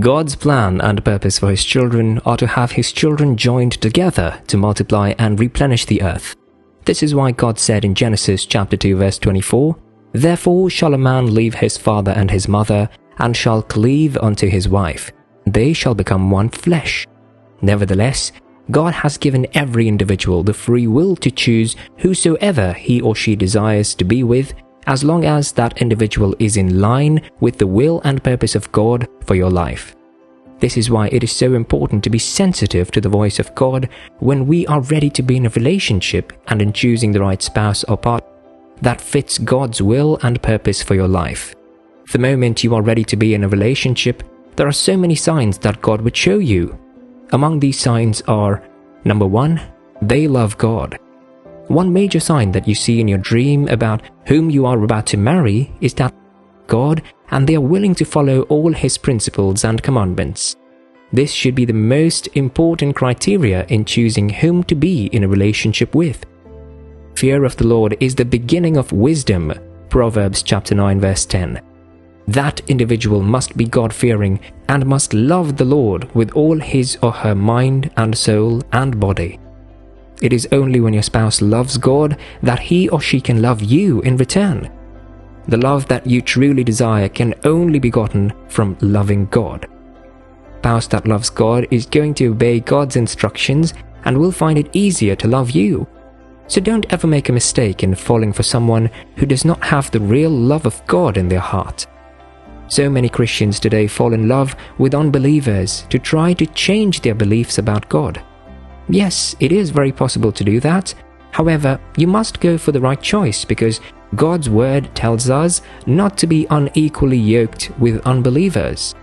God's plan and purpose for his children are to have his children joined together to multiply and replenish the earth. This is why God said in Genesis chapter 2 verse 24, "Therefore shall a man leave his father and his mother, and shall cleave unto his wife. They shall become one flesh." Nevertheless, God has given every individual the free will to choose whosoever he or she desires to be with, as long as that individual is in line with the will and purpose of God for your life. This is why it is so important to be sensitive to the voice of God when we are ready to be in a relationship and in choosing the right spouse or partner that fits God's will and purpose for your life. The moment you are ready to be in a relationship, there are so many signs that God would show you. Among these signs are, number 1, they love God. One major sign that you see in your dream about whom you are about to marry is that God, and they are willing to follow all his principles and commandments. This should be the most important criteria in choosing whom to be in a relationship with. Fear of the Lord is the beginning of wisdom, Proverbs chapter 9 verse 10. That individual must be God-fearing and must love the Lord with all his or her mind and soul and body. It is only when your spouse loves God that he or she can love you in return. The love that you truly desire can only be gotten from loving God. A spouse that loves God is going to obey God's instructions and will find it easier to love you. So don't ever make a mistake in falling for someone who does not have the real love of God in their heart. So many Christians today fall in love with unbelievers to try to change their beliefs about God. Yes, it is very possible to do that. However, you must go for the right choice because God's word tells us not to be unequally yoked with unbelievers.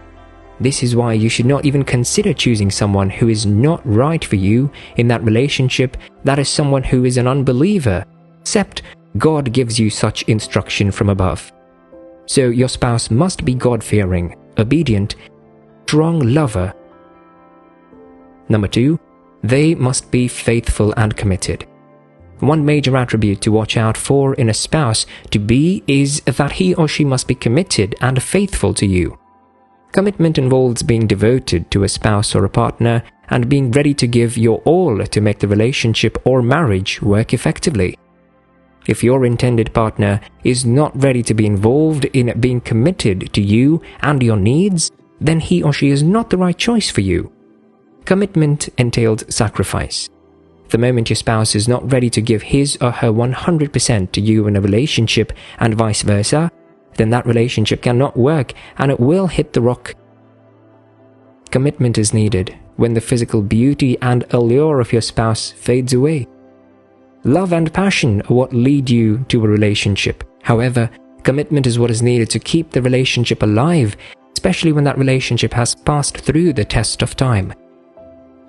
This is why you should not even consider choosing someone who is not right for you in that relationship, that is someone who is an unbeliever, except God gives you such instruction from above. So your spouse must be God-fearing, obedient, strong lover. Number 2, they must be faithful and committed. One major attribute to watch out for in a spouse to be is that he or she must be committed and faithful to you. Commitment involves being devoted to a spouse or a partner and being ready to give your all to make the relationship or marriage work effectively. If your intended partner is not ready to be involved in being committed to you and your needs, then he or she is not the right choice for you. Commitment entails sacrifice. The moment your spouse is not ready to give his or her 100% to you in a relationship and vice versa, then that relationship cannot work and it will hit the rock. Commitment is needed when the physical beauty and allure of your spouse fades away. Love and passion are what lead you to a relationship. However, commitment is what is needed to keep the relationship alive, especially when that relationship has passed through the test of time.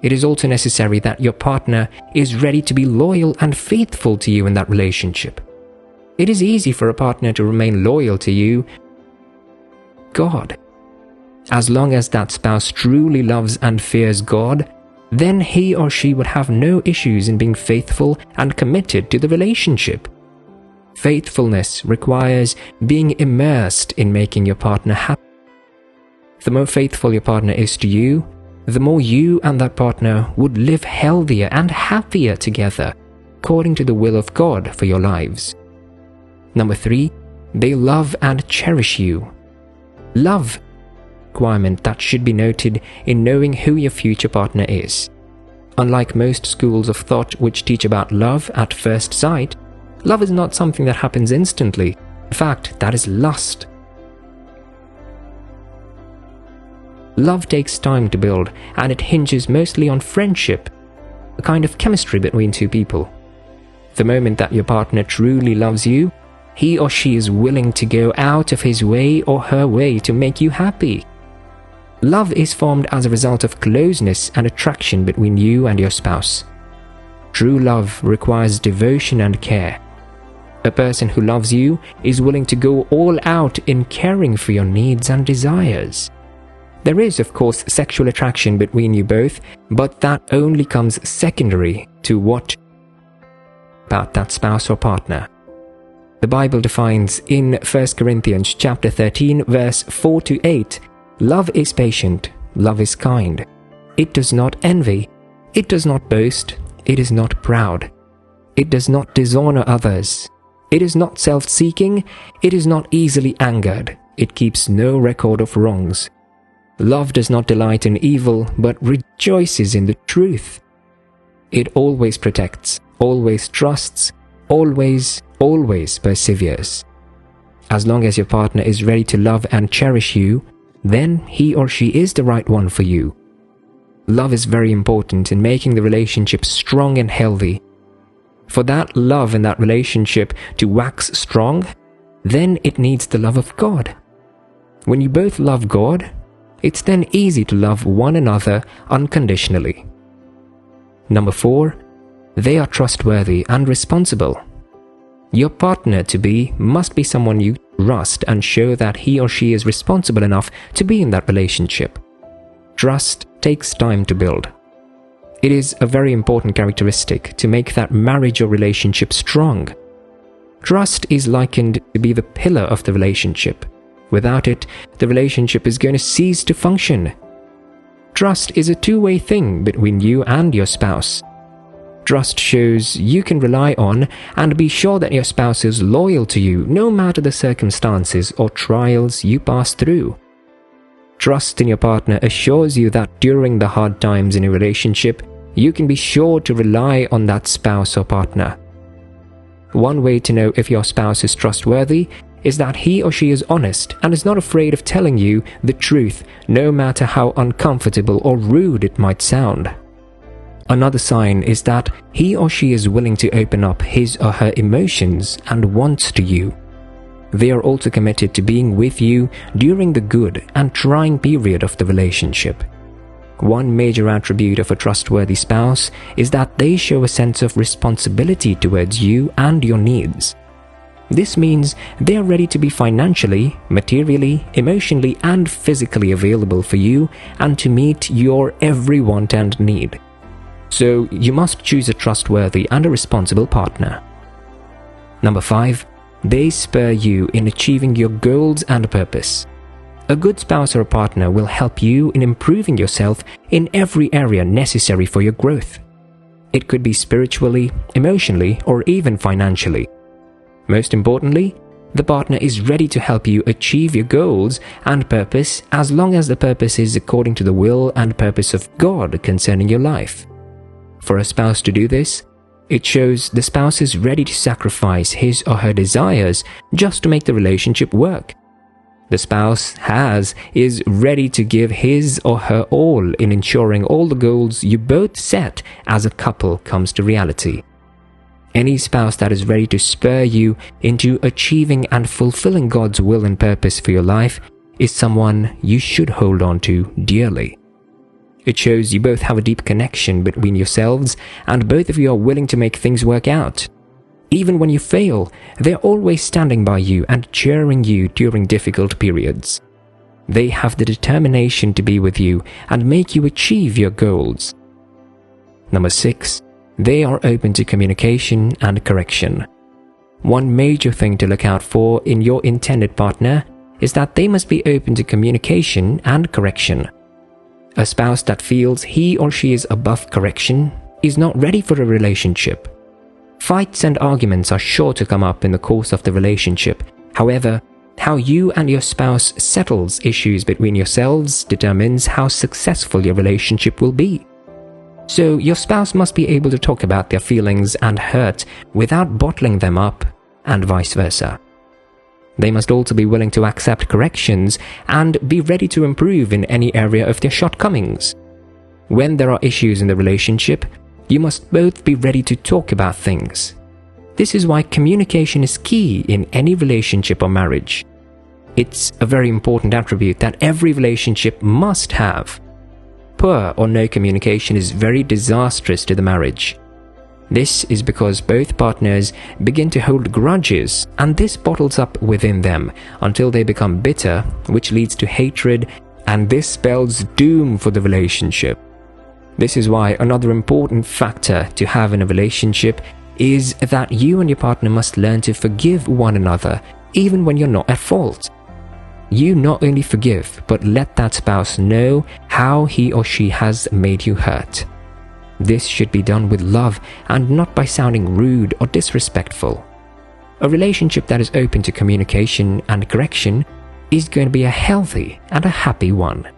It is also necessary that your partner is ready to be loyal and faithful to you in that relationship. It is easy for a partner to remain loyal to you, God. As long as that spouse truly loves and fears God, then he or she would have no issues in being faithful and committed to the relationship. Faithfulness requires being immersed in making your partner happy. The more faithful your partner is to you, the more you and that partner would live healthier and happier together, according to the will of God for your lives. Number 3, they love and cherish you. Love, requirement that should be noted in knowing who your future partner is. Unlike most schools of thought which teach about love at first sight, love is not something that happens instantly. In fact, that is lust. Love takes time to build, and it hinges mostly on friendship, a kind of chemistry between two people. The moment that your partner truly loves you, he or she is willing to go out of his way or her way to make you happy. Love is formed as a result of closeness and attraction between you and your spouse. True love requires devotion and care. A person who loves you is willing to go all out in caring for your needs and desires. There is, of course, sexual attraction between you both, but that only comes secondary to what about that spouse or partner. The Bible defines in 1 Corinthians chapter 13, verse 4-8, love is patient, Love is kind. It does not envy. It does not boast. It is not proud. It does not dishonor others. It is not self-seeking. It is not easily angered. It keeps no record of wrongs. Love does not delight in evil, but rejoices in the truth. It always protects, always trusts, always perseveres. As long as your partner is ready to love and cherish you, then he or she is the right one for you. Love is very important in making the relationship strong and healthy. For that love in that relationship to wax strong, then it needs the love of God. When you both love God, it's then easy to love one another unconditionally. Number 4, they are trustworthy and responsible. Your partner-to-be must be someone you trust and show that he or she is responsible enough to be in that relationship. Trust takes time to build. It is a very important characteristic to make that marriage or relationship strong. Trust is likened to be the pillar of the relationship. Without it, the relationship is going to cease to function. Trust is a two-way thing between you and your spouse. Trust shows you can rely on and be sure that your spouse is loyal to you no matter the circumstances or trials you pass through. Trust in your partner assures you that during the hard times in a relationship, you can be sure to rely on that spouse or partner. One way to know if your spouse is trustworthy is that he or she is honest and is not afraid of telling you the truth, no matter how uncomfortable or rude it might sound. Another sign is that he or she is willing to open up his or her emotions and wants to you. They are also committed to being with you during the good and trying period of the relationship. One major attribute of a trustworthy spouse is that they show a sense of responsibility towards you and your needs. This means they are ready to be financially, materially, emotionally, and physically available for you and to meet your every want and need. So you must choose a trustworthy and a responsible partner. Number 5, they spur you in achieving your goals and purpose. A good spouse or a partner will help you in improving yourself in every area necessary for your growth. It could be spiritually, emotionally, or even financially. Most importantly, the partner is ready to help you achieve your goals and purpose as long as the purpose is according to the will and purpose of God concerning your life. For a spouse to do this, it shows the spouse is ready to sacrifice his or her desires just to make the relationship work. The spouse is ready to give his or her all in ensuring all the goals you both set as a couple comes to reality. Any spouse that is ready to spur you into achieving and fulfilling God's will and purpose for your life is someone you should hold on to dearly. It shows you both have a deep connection between yourselves and both of you are willing to make things work out. Even when you fail, they're always standing by you and cheering you during difficult periods. They have the determination to be with you and make you achieve your goals. Number 6, they are open to communication and correction. One major thing to look out for in your intended partner is that they must be open to communication and correction. A spouse that feels he or she is above correction is not ready for a relationship. Fights and arguments are sure to come up in the course of the relationship. However, how you and your spouse settles issues between yourselves determines how successful your relationship will be. So your spouse must be able to talk about their feelings and hurt without bottling them up, and vice versa. They must also be willing to accept corrections and be ready to improve in any area of their shortcomings. When there are issues in the relationship, you must both be ready to talk about things. This is why communication is key in any relationship or marriage. It's a very important attribute that every relationship must have. Poor or no communication is very disastrous to the marriage. This is because both partners begin to hold grudges, and this bottles up within them until they become bitter, which leads to hatred, and this spells doom for the relationship. This is why another important factor to have in a relationship is that you and your partner must learn to forgive one another even when you're not at fault. You not only forgive, but let that spouse know how he or she has made you hurt. This should be done with love and not by sounding rude or disrespectful. A relationship that is open to communication and correction is going to be a healthy and a happy one.